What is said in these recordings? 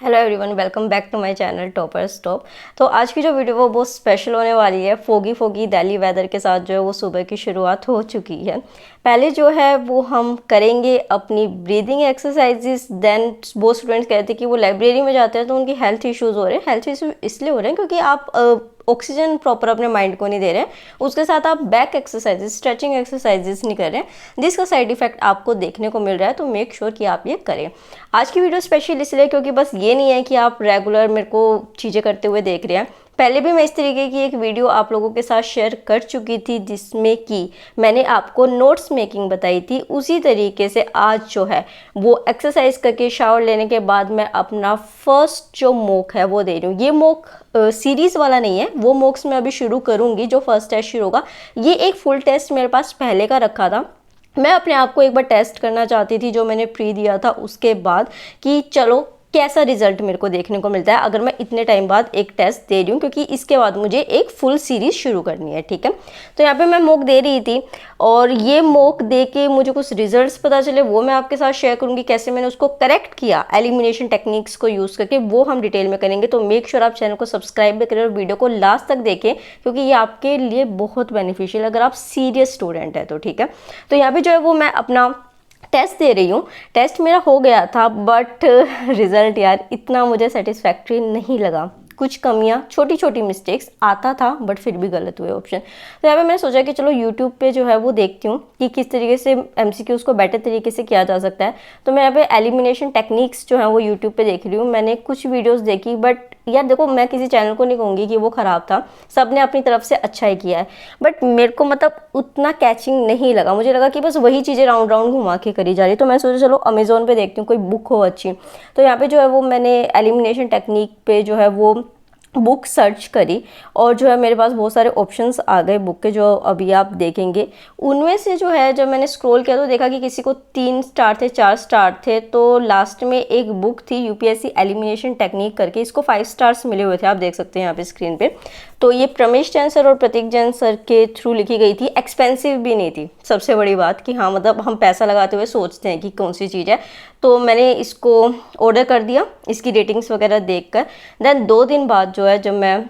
Hello everyone, welcome back to my channel topper stop. तो आज की जो वीडियो वो बहुत स्पेशल होने वाली है। फोगी दिल्ली वेदर के साथ जो है वो सुबह की शुरुआत हो चुकी है। पहले जो है वो हम करेंगे अपनी ब्रीदिंग एक्सरसाइजेस। देन बहुत स्टूडेंट्स कहते हैं कि वो लाइब्रेरी में जाते हैं तो उनकी हेल्थ इश्यूज़ हो रहे हैं। हेल्थ इशू इसलिए हो रहे हैं क्योंकि आप ऑक्सीजन प्रॉपर अपने माइंड को नहीं दे रहे हैं। उसके साथ आप बैक एक्सरसाइजेस, स्ट्रेचिंग एक्सरसाइजेस नहीं कर रहे हैं, जिसका साइड इफेक्ट आपको देखने को मिल रहा है। तो मेक श्योर कि आप ये करें। आज की वीडियो स्पेशल इसलिए क्योंकि बस ये नहीं है कि आप रेगुलर मेरे को चीज़ें करते हुए देख रहे हैं। पहले भी मैं इस तरीके की एक वीडियो आप लोगों के साथ शेयर कर चुकी थी जिसमें कि मैंने आपको नोट्स मेकिंग बताई थी। उसी तरीके से आज जो है वो एक्सरसाइज करके शावर लेने के बाद मैं अपना फर्स्ट जो मॉक है वो दे रही हूँ। ये मॉक सीरीज़ वाला नहीं है, वो मॉक्स मैं अभी शुरू करूँगी। जो फर्स्ट टेस्ट शुरू होगा, ये एक फुल टेस्ट मेरे पास पहले का रखा था। मैं अपने आप को एक बार टेस्ट करना चाहती थी जो मैंने प्री दिया था उसके बाद, कि चलो कैसा रिजल्ट मेरे को देखने को मिलता है अगर मैं इतने टाइम बाद एक टेस्ट दे रही हूँ, क्योंकि इसके बाद मुझे एक फुल सीरीज शुरू करनी है। ठीक है, तो यहाँ पे मैं मॉक दे रही थी और ये मॉक दे के मुझे कुछ रिजल्ट्स पता चले, वो मैं आपके साथ शेयर करूँगी। कैसे मैंने उसको करेक्ट किया एलिमिनेशन टेक्निक्स को यूज़ करके, वो हम डिटेल में करेंगे। तो मेक श्योर आप चैनल को सब्सक्राइब भी करें और वीडियो को लास्ट तक देखें, क्योंकि ये आपके लिए बहुत बेनिफिशियल अगर आप सीरियस स्टूडेंट है तो। ठीक है, तो यहाँ पे जो है वो मैं अपना टेस्ट दे रही हूँ। टेस्ट मेरा हो गया था बट रिज़ल्ट यार इतना मुझे सेटिस्फैक्ट्री नहीं लगा। कुछ कमियाँ, छोटी छोटी मिस्टेक्स आता था बट फिर भी गलत हुए ऑप्शन। तो यहाँ पे मैंने सोचा कि चलो यूट्यूब पे जो है वो देखती हूँ कि किस तरीके से एमसीक्यूज़ को बेटर तरीके से किया जा सकता है। तो मैं यहाँ पे एलिमिनेशन टेक्निक्स जो है वो यूट्यूब पे देख रही हूँ। मैंने कुछ वीडियोज़ देखी बट यार देखो, मैं किसी चैनल को नहीं कहूँगी कि वो ख़राब था, सब ने अपनी तरफ से अच्छा ही किया है। बट मेरे को मतलब उतना कैचिंग नहीं लगा। मुझे लगा कि बस वही चीज़ें राउंड राउंड घुमा के करी जा रही। तो मैं सोचा चलो अमेज़ोन पे देखती हूँ कोई बुक हो अच्छी। तो यहाँ पे जो है वो मैंने एलिमिनेशन टेक्निक पे जो है वो बुक सर्च करी और जो है मेरे पास बहुत सारे ऑप्शंस आ गए बुक के, जो अभी आप देखेंगे। उनमें से जो है जब मैंने स्क्रॉल किया तो देखा कि किसी को 3 स्टार थे, 4 स्टार थे। तो लास्ट में एक बुक थी यूपीएससी एलिमिनेशन टेक्निक करके, इसको 5 स्टार्स मिले हुए थे, आप देख सकते हैं यहाँ पे स्क्रीन पे। तो ये प्रमेश जैन सर और प्रतीक जैन सर के थ्रू लिखी गई थी। एक्सपेंसिव भी नहीं थी, सबसे बड़ी बात कि हाँ मतलब हम पैसा लगाते हुए सोचते हैं कि कौन सी चीज़ है। तो मैंने इसको ऑर्डर कर दिया इसकी रेटिंग्स वगैरह देखकर। देन 2 दिन बाद जो है जब मैं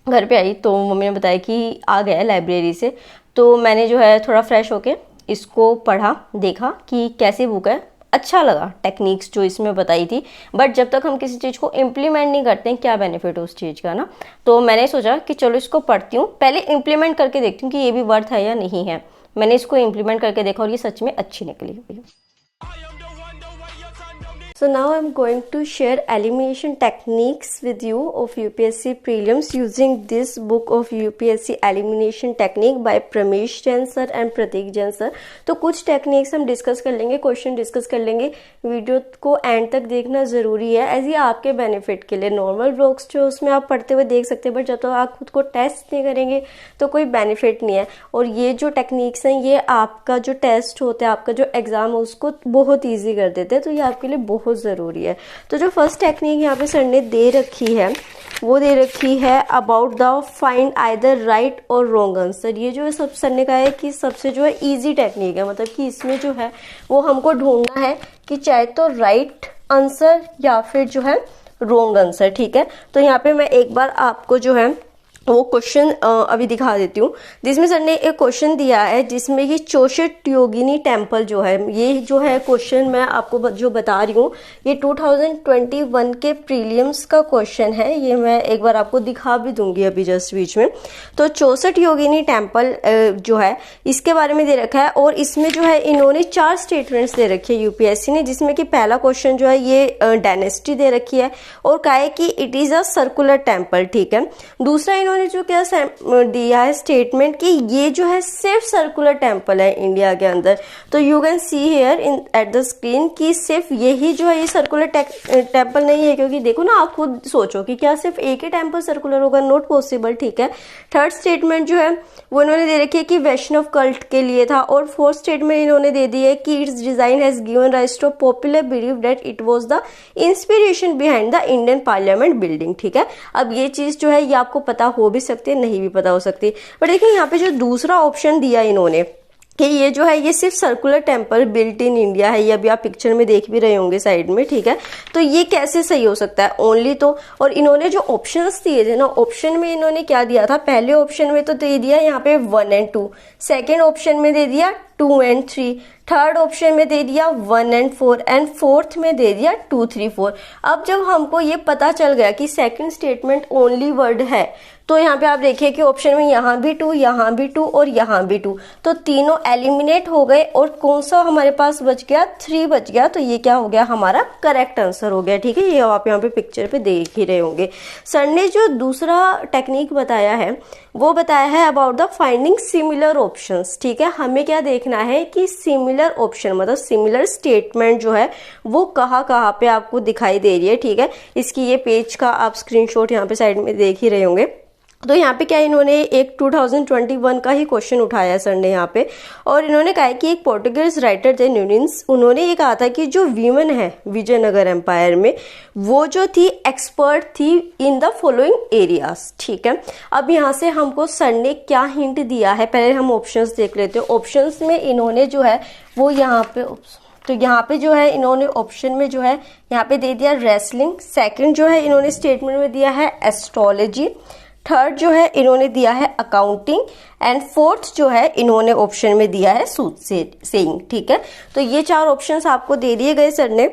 घर पे आई तो मम्मी ने बताया कि आ गया है लाइब्रेरी से। तो मैंने जो है थोड़ा फ्रेश होके इसको पढ़ा, देखा कि कैसी बुक है। अच्छा लगा टेक्निक्स जो इसमें बताई थी, बट जब तक हम किसी चीज़ को इम्प्लीमेंट नहीं करते हैं क्या बेनिफिट उस चीज़ का ना। तो मैंने सोचा कि चलो इसको पढ़ती हूँ, पहले इम्प्लीमेंट करके देखती हूँ कि ये भी वर्थ है या नहीं है। मैंने इसको इम्प्लीमेंट करके देखा और ये सच में अच्छी निकली हुई। So now I'm going to share elimination techniques with you of UPSC prelims using this book of UPSC elimination technique by Pramesh Jain sir and Pratik Jain sir। तो कुछ टेक्निक्स हम डिस्कस कर लेंगे, क्वेश्चन डिस्कस कर लेंगे। Video को and तक देखना ज़रूरी है, एज ये आपके बेनिफिट के लिए। नॉर्मल ब्लॉग्स जो उसमें आप पढ़ते हुए देख सकते हैं, बट जब तक आप खुद को टेस्ट नहीं करेंगे तो कोई बेनिफिट नहीं है। और ये जो टेक्निक्स हैं ये आपका जो टेस्ट होता है, आपका जो एग्ज़ाम है उसको बहुत ईजी कर देते हैं। तो ये आपके लिए बहुत ज़रूरी है। तो जो फर्स्ट टेक्निक यहाँ पे सर ने दे रखी है वो दे रखी है about the find either right और रॉन्ग आंसर। ये जो है सब सर ने कहा है कि सबसे जो है इजी टेक्निक है, मतलब कि इसमें जो है वो हमको ढूंढना है कि चाहे तो राइट आंसर या फिर जो है रॉन्ग आंसर। ठीक है, तो यहाँ पे मैं एक बार आपको जो है वो क्वेश्चन अभी दिखा देती हूँ, जिसमें सर ने एक क्वेश्चन दिया है जिसमें कि चौसठ योगिनी टेम्पल जो है, ये जो है क्वेश्चन मैं आपको जो बता रही हूँ ये 2021 के प्रीलिम्स का क्वेश्चन है। ये मैं एक बार आपको दिखा भी दूंगी अभी जस्ट बीच में। तो 64 योगिनी टेम्पल जो है इसके बारे में दे रखा है और इसमें जो है इन्होंने 4 स्टेटमेंट्स दे रखी है यूपीएससी ने, जिसमें कि पहला क्वेश्चन जो है ये डायनेस्टी दे रखी है और कहा है कि it is a circular temple. ठीक है, दूसरा इन्होंने जो क्या दिया है स्टेटमेंट कि ये जो है सिर्फ सर्कुलर टेम्पल है इंडिया के अंदर। तो you can see here in at the screen कि सिर्फ यही जो है ये सर्कुलर टेम्पल नहीं है, क्योंकि देखो ना आप खुद सोचो कि क्या सिर्फ एक ही टेम्पल सर्कुलर होगा, नॉट पॉसिबल। ठीक है, थर्ड स्टेटमेंट जो है वो इन्होंने दे रखी है कि वैष्णव कल्ट के लिए था और फोर्थ स्टेटमेंट इन्होंने दे दी है कि it's design has given rise to popular believe that it was the inspiration behind the Indian parliament building. ठीक है, अब ये चीज जो है ये आपको पता हो भी सकती है, नहीं भी पता हो सकती। बट देखिए यहाँ पे जो दूसरा ऑप्शन दिया इन्होंने कि ये जो है ये सिर्फ circular temple built in India है, ये अभी आप पिक्चर में देख भी रहे होंगे साइड में, ठीक है। तो ये कैसे सही हो सकता है ओनली तो, और इन्होंने जो ऑप्शंस दिए थे ना, ऑप्शन में इन्होंने क्या दिया था, पहले ऑप्शन में तो दे दिया यहाँ पे 1 और 2, सेकेंड ऑप्शन में दे दिया 2 और 3, थर्ड ऑप्शन में दे दिया 1 और 4 एंड फोर्थ में दे दिया 2, 3, 4। अब जब हमको ये पता चल गया कि सेकंड स्टेटमेंट ओनली वर्ड है, तो यहाँ पे आप देखिए कि ऑप्शन में यहाँ भी 2, यहाँ भी 2 और यहाँ भी 2, तो तीनों एलिमिनेट हो गए और कौन सा हमारे पास बच गया, 3 बच गया। तो ये क्या हो गया, हमारा करेक्ट आंसर हो गया, ठीक है। ये आप यहाँ पे पिक्चर पे देख ही रहे होंगे। सर ने जो दूसरा टेक्निक बताया है वो बताया है about the finding similar options, ठीक है। हमें क्या देखना है कि सिमिलर ऑप्शन मतलब सिमिलर स्टेटमेंट जो है वो कहाँ कहाँ पे आपको दिखाई दे रही है, ठीक है। इसकी ये पेज का आप स्क्रीनशॉट यहाँ पे साइड में देख ही रहे होंगे। तो यहाँ पे क्या इन्होंने एक 2021 का ही क्वेश्चन उठाया है सर ने यहाँ पे, और इन्होंने कहा है कि एक पोर्टुगीज राइटर थे न्यूनिन्स, उन्होंने ये कहा था कि जो वीमन है विजयनगर एम्पायर में वो जो थी एक्सपर्ट थी इन द फॉलोइंग एरियाज, ठीक है। अब यहाँ से हमको सर ने क्या हिंट दिया है, पहले हम ऑप्शंस देख लेते हैं। ऑप्शंस में इन्होंने जो है वो यहाँ पे, तो यहाँ पे जो है इन्होंने ऑप्शन में जो है यहाँ पे दे दिया रेसलिंग, सेकंड जो है इन्होंने स्टेटमेंट में दिया है एस्ट्रोलॉजी, थर्ड जो है इन्होंने दिया है अकाउंटिंग एंड फोर्थ जो है इन्होंने ऑप्शन में दिया है सूट सेइंग, ठीक है। तो ये 4 ऑप्शंस आपको दे दिए गए सर ने।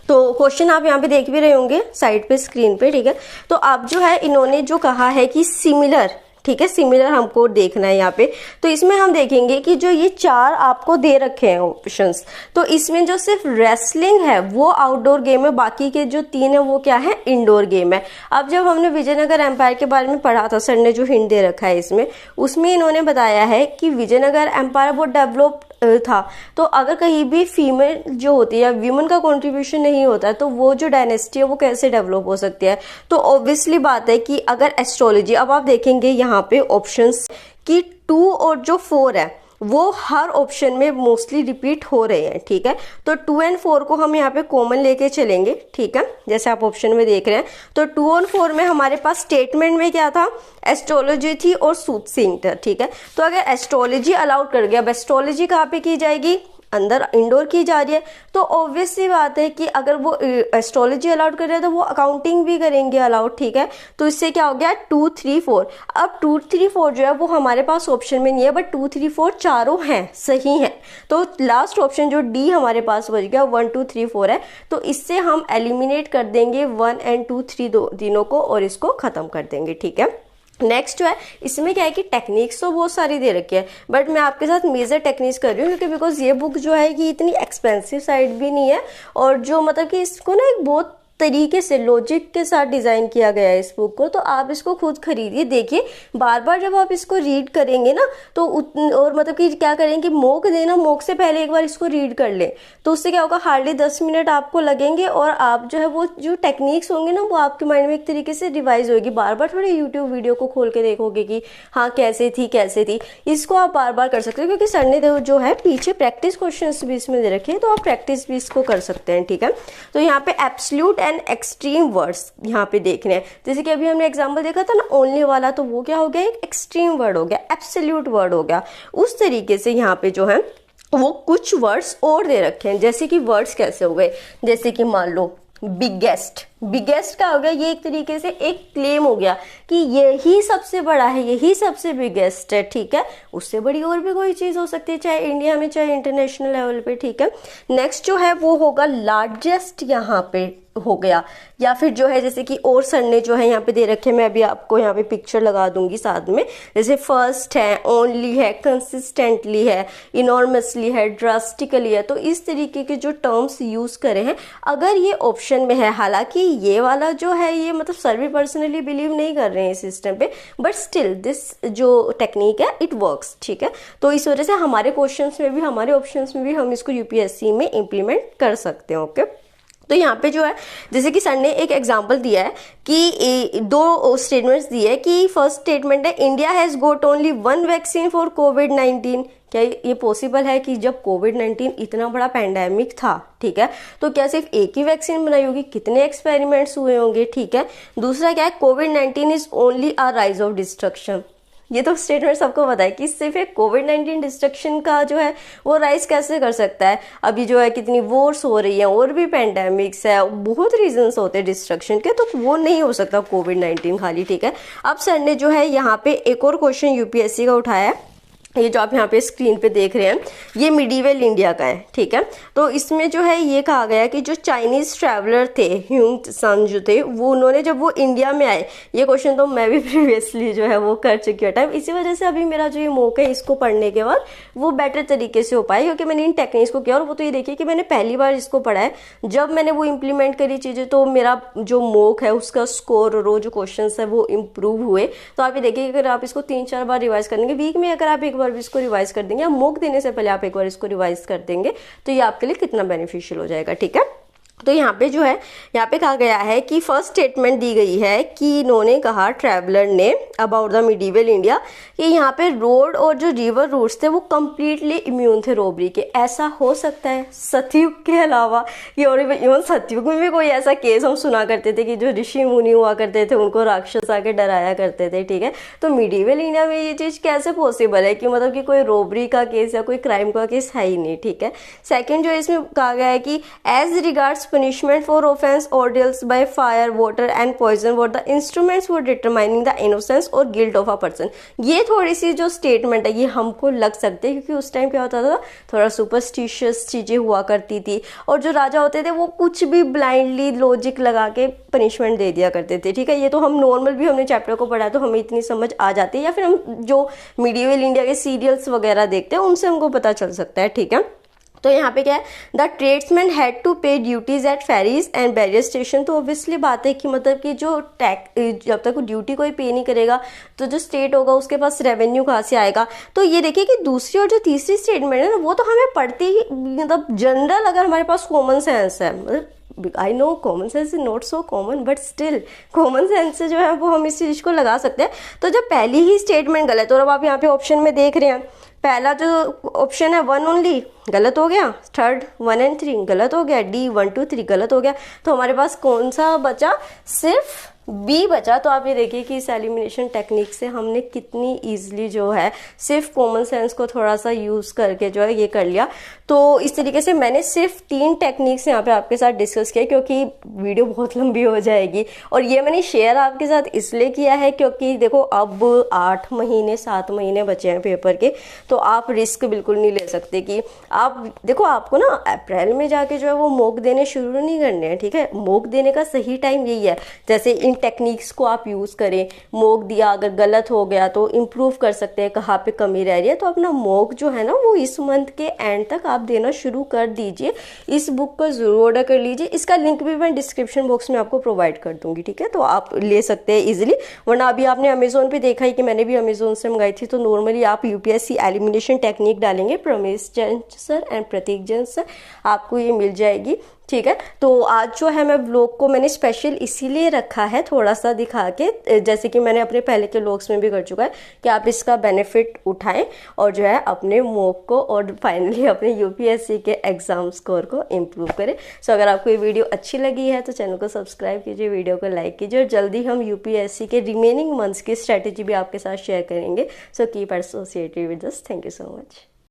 तो क्वेश्चन आप यहाँ पे देख भी रहे होंगे साइड पे स्क्रीन पे, ठीक है। तो अब जो है इन्होंने जो कहा है कि सिमिलर, ठीक है, सिमिलर हमको देखना है यहाँ पे। तो इसमें हम देखेंगे कि जो ये 4 आपको दे रखे हैं ऑप्शंस, तो इसमें जो सिर्फ रेसलिंग है वो आउटडोर गेम है, बाकी के जो 3 है वो क्या है, इंडोर गेम है। अब जब हमने विजयनगर एम्पायर के बारे में पढ़ा था, सर ने जो हिंट दे रखा है इसमें, उसमें इन्होंने बताया है कि विजयनगर एम्पायर बहुत डेवलप था, तो अगर कहीं भी फीमेल जो होती है वीमन का कंट्रीब्यूशन नहीं होता है तो वो जो डायनेस्टी है वो कैसे डेवलप हो सकती है। तो ऑब्वियसली बात है कि अगर एस्ट्रोलॉजी, अब आप देखेंगे यहाँ पे ऑप्शंस की 2 और जो 4 है वो हर ऑप्शन में मोस्टली रिपीट हो रहे हैं, ठीक है। तो 2 और 4 को हम यहाँ पे कॉमन लेके चलेंगे, ठीक है, जैसे आप ऑप्शन में देख रहे हैं। तो 2 और 4 में हमारे पास स्टेटमेंट में क्या था, एस्ट्रोलॉजी थी और सूटसिंग था, ठीक है। तो अगर एस्ट्रोलॉजी अलाउड कर गया, अब एस्ट्रोलॉजी कहाँ पे की जाएगी, अंदर इंडोर की जा रही है, तो ऑब्वियस सी बात है कि अगर वो एस्ट्रोलॉजी अलाउड कर रहे हैं तो वो अकाउंटिंग भी करेंगे अलाउड, ठीक है। तो इससे क्या हो गया 2, 3, 4। अब 2, 3, 4 जो है वो हमारे पास ऑप्शन में नहीं है, बट 2, 3, 4 चारों हैं, सही हैं। तो लास्ट ऑप्शन जो डी हमारे पास बच गया 1, 2, 3, 4 है, तो इससे हम एलिमिनेट कर देंगे 1 और 2, 3 तीनों को और इसको खत्म कर देंगे, ठीक है। नेक्स्ट जो है इसमें क्या है कि टेक्निक्स तो बहुत सारी दे रखी है, बट मैं आपके साथ मेजर टेक्निक्स कर रही हूँ क्योंकि बिकॉज ये बुक जो है कि इतनी एक्सपेंसिव साइड भी नहीं है, और जो मतलब कि इसको ना एक बहुत तरीके से लॉजिक के साथ डिज़ाइन किया गया है इस बुक को। तो आप इसको खुद खरीदिए, देखिए, बार बार जब आप इसको रीड करेंगे ना तो और मतलब कि क्या करें कि मॉक देना, मॉक से पहले एक बार इसको रीड कर लें, तो उससे क्या होगा, हार्डली 10 मिनट आपको लगेंगे और आप जो है वो जो टेक्निक्स होंगे ना वो आपके माइंड में एक तरीके से रिवाइज होगी। बार बार थोड़ी यूट्यूब वीडियो को खोल के देखोगे कि हाँ कैसे थी, इसको आप बार बार कर सकते हो क्योंकि सर ने जो है पीछे प्रैक्टिस क्वेश्चन भी इसमें दे रखे हैं, तो आप प्रैक्टिस भी इसको कर सकते हैं, ठीक है। तो यहाँ पे एब्सोल्यूट एंड एक्सट्रीम वर्ड्स यहाँ पे देख रहे हैं, जैसे कि अभी हमने एग्जांपल देखा था ना ओनली वाला, तो वो क्या हो गया, एक एक्सट्रीम वर्ड हो गया, एब्सोल्यूट वर्ड हो गया। उस तरीके से यहाँ पे जो है वो कुछ वर्ड्स और दे रखे हैं, जैसे कि वर्ड्स कैसे हो गए, जैसे कि मान लो बिगेस्ट, बिगेस्ट का हो गया, ये एक तरीके से एक क्लेम हो गया कि यही सबसे बड़ा है, यही सबसे बिगेस्ट है, ठीक है। उससे बड़ी और भी कोई चीज हो सकती है, चाहे इंडिया में चाहे इंटरनेशनल लेवल पे, ठीक है। नेक्स्ट जो है वो होगा लार्जेस्ट, यहाँ पे हो गया, या फिर जो है जैसे कि और सर ने जो है यहाँ पे दे रखे, मैं अभी आपको यहाँ पे पिक्चर लगा दूंगी साथ में, जैसे फर्स्ट है, ओनली है, कंसिस्टेंटली है, इनॉर्मसली है, ड्रास्टिकली है। तो इस तरीके के जो टर्म्स यूज करे हैं, अगर ये ऑप्शन में है, हालांकि ये वाला जो है ये मतलब सर भी पर्सनली बिलीव नहीं कर रहे हैं इस सिस्टम पे, बट स्टिल दिस जो टेक्निक है इट वर्क्स, ठीक है। तो इस वजह से हमारे क्वेश्चंस में भी, हमारे ऑप्शंस में भी हम इसको यूपीएससी में इम्प्लीमेंट कर सकते हैं, ओके। तो यहाँ पे जो है जैसे कि सर ने एक एग्जांपल दिया है कि दो स्टेटमेंट्स दिए है कि फर्स्ट स्टेटमेंट है India has got only one vaccine for कोविड-19। क्या ये पॉसिबल है कि जब कोविड-19 इतना बड़ा पैंडेमिक था, ठीक है, तो क्या सिर्फ एक ही वैक्सीन बनाई होगी, कितने एक्सपेरिमेंट्स हुए होंगे, ठीक है। दूसरा क्या है, कोविड-19 is only a rise of destruction. ये तो स्टेटमेंट सबको पता है कि सिर्फ एक कोविड-19 डिस्ट्रक्शन का जो है वो राइज कैसे कर सकता है। अभी जो है कितनी वॉर्स हो रही है और भी पैंडेमिक्स है, बहुत रीजंस होते हैं डिस्ट्रक्शन के, तो वो नहीं हो सकता कोविड-19 खाली, ठीक है। अब सर ने जो है यहाँ पे एक और क्वेश्चन यूपीएससी का उठाया है, ये जो आप यहाँ पे स्क्रीन पे देख रहे हैं ये मिडीवल इंडिया का है, ठीक है। तो इसमें जो है ये कहा गया कि जो चाइनीज ट्रैवलर थे ह्यूंग सन जो थे वो उन्होंने जब वो इंडिया में आए, ये क्वेश्चन तो मैं भी प्रीवियसली जो है वो कर चुकी हूँ टाइम, इसी वजह से अभी मेरा जो ये मौका है इसको पढ़ने के बाद वो बेटर तरीके से हो पाए, क्योंकि मैंने इन टेक्निक्स को किया। और वो तो ये देखिए कि मैंने पहली बार इसको पढ़ा है, जब मैंने वो इम्प्लीमेंट करी चीजें तो मेरा जो मॉक है उसका स्कोर और जो क्वेश्चन है वो इम्प्रूव हुए। तो आप ये देखिए अगर आप इसको 3-4 बार रिवाइज करेंगे वीक में, अगर आप एक बार भी इसको रिवाइज कर देंगे या मॉक देने से पहले आप एक बार इसको रिवाइज कर देंगे तो ये आपके लिए कितना बेनिफिशियल हो जाएगा, ठीक है। तो यहाँ पे जो है यहाँ पे कहा गया है कि फर्स्ट स्टेटमेंट दी गई है कि इन्होंने कहा ट्रैवलर ने अबाउट द मिडीवल इंडिया कि यहाँ पे रोड और जो रिवर रूट्स थे वो कम्प्लीटली इम्यून थे रॉबरी के। ऐसा हो सकता है सतयुग के अलावा कि और इवन सतयुग में भी कोई ऐसा केस हम सुना करते थे कि जो ऋषि मुनि हुआ करते थे उनको राक्षस आके डराया करते थे, ठीक है। तो मिडीवल इंडिया में ये चीज कैसे पॉसिबल है कि मतलब कि कोई रॉबरी का केस या कोई क्राइम का केस है ही नहीं, ठीक है। सेकेंड जो इसमें कहा गया है कि as regards punishment for offense ordeals by fire, water and poison were the instruments for determining the innocence or guilt of a person। ये थोड़ी सी जो स्टेटमेंट है ये हमको लग सकते हैं क्योंकि उस टाइम क्या होता था, थोड़ा सुपरस्टिशियस चीजें हुआ करती थी और जो राजा होते थे वो कुछ भी ब्लाइंडली लॉजिक लगा के पनिशमेंट दे दिया करते थे, ठीक है। ये तो हम नॉर्मल भी हमने चैप्टर को पढ़ा तो हमें इतनी समझ आ जाती है, या फिर हम जो मिडीवल इंडिया के सीरियल्स वगैरह देखते हैं उनसे हमको पता चल सकता है, ठीक है। तो यहाँ पे क्या है, the tradesman had to pay duties at ferries and barrier station. तो ऑब्वियसली बात है कि मतलब कि जो टैक्स जब तक वो ड्यूटी कोई पे नहीं करेगा तो जो स्टेट होगा उसके पास रेवेन्यू कहाँ से आएगा। तो ये देखिए कि दूसरी और जो तीसरी स्टेटमेंट है ना वो तो हमें पढ़ती ही मतलब जनरल अगर हमारे पास कॉमन सेंस है, मतलब I know common sense is not so common but still common sense से जो है वो हम इस चीज को लगा सकते हैं। तो जब पहली ही स्टेटमेंट गलत, और अब आप यहाँ पे ऑप्शन में देख रहे हैं पहला जो ऑप्शन है 1 ओनली गलत हो गया, थर्ड 1 and 3 गलत हो गया, डी 1 2 3 गलत हो गया। तो हमारे पास कौन सा बचा, सिर्फ बी बचा। तो आप ये देखिए कि इस एलिमिनेशन टेक्निक से हमने कितनी इजीली जो है सिर्फ कॉमन सेंस को थोड़ा सा यूज करके जो है ये कर लिया। तो इस तरीके से मैंने सिर्फ 3 टेक्निक्स यहाँ पे आपके साथ डिस्कस किया क्योंकि वीडियो बहुत लंबी हो जाएगी, और ये मैंने शेयर आपके साथ इसलिए किया है क्योंकि देखो अब 8 महीने 7 महीने बचे हैं पेपर के, तो आप रिस्क बिल्कुल नहीं ले सकते कि आप देखो आपको ना अप्रैल में जाके जो है वो मॉक देने शुरू नहीं करने हैं, ठीक है। मॉक देने का सही टाइम यही है, जैसे इन टेक्निक्स को आप यूज करें, मॉक दिया अगर गलत हो गया तो इम्प्रूव कर सकते हैं कहाँ पे कमी रह रही है। तो अपना मॉक जो है ना वो इस मंथ के एंड तक आप देना शुरू कर दीजिए। इस बुक को जरूर ऑर्डर कर लीजिए, इसका लिंक भी मैं डिस्क्रिप्शन बॉक्स में आपको प्रोवाइड कर दूंगी, ठीक है। तो आप ले सकते हैं इजिली, वरना अभी आपने अमेजोन पे देखा ही कि मैंने भी अमेजोन से मंगाई थी। तो नॉर्मली आप यूपीएससी एलिमिनेशन टेक्निक डालेंगे Pramesh Jain sir and Prateek Jain sir, आपको ये मिल जाएगी, ठीक है। तो आज जो है मैं व्लॉग को मैंने स्पेशल इसीलिए रखा है थोड़ा सा दिखा के, जैसे कि मैंने अपने पहले के व्लॉग्स में भी कर चुका है कि आप इसका बेनिफिट उठाएं और जो है अपने मॉक को और फाइनली अपने यूपीएससी के एग्जाम स्कोर को इम्प्रूव करें। सो अगर आपको ये वीडियो अच्छी लगी है तो चैनल को सब्सक्राइब कीजिए, वीडियो को लाइक कीजिए, और जल्दी हम यूपीएससी के रिमेनिंग मंथ्स की स्ट्रेटेजी भी आपके साथ शेयर करेंगे। So keep associated with us. Thank you so much.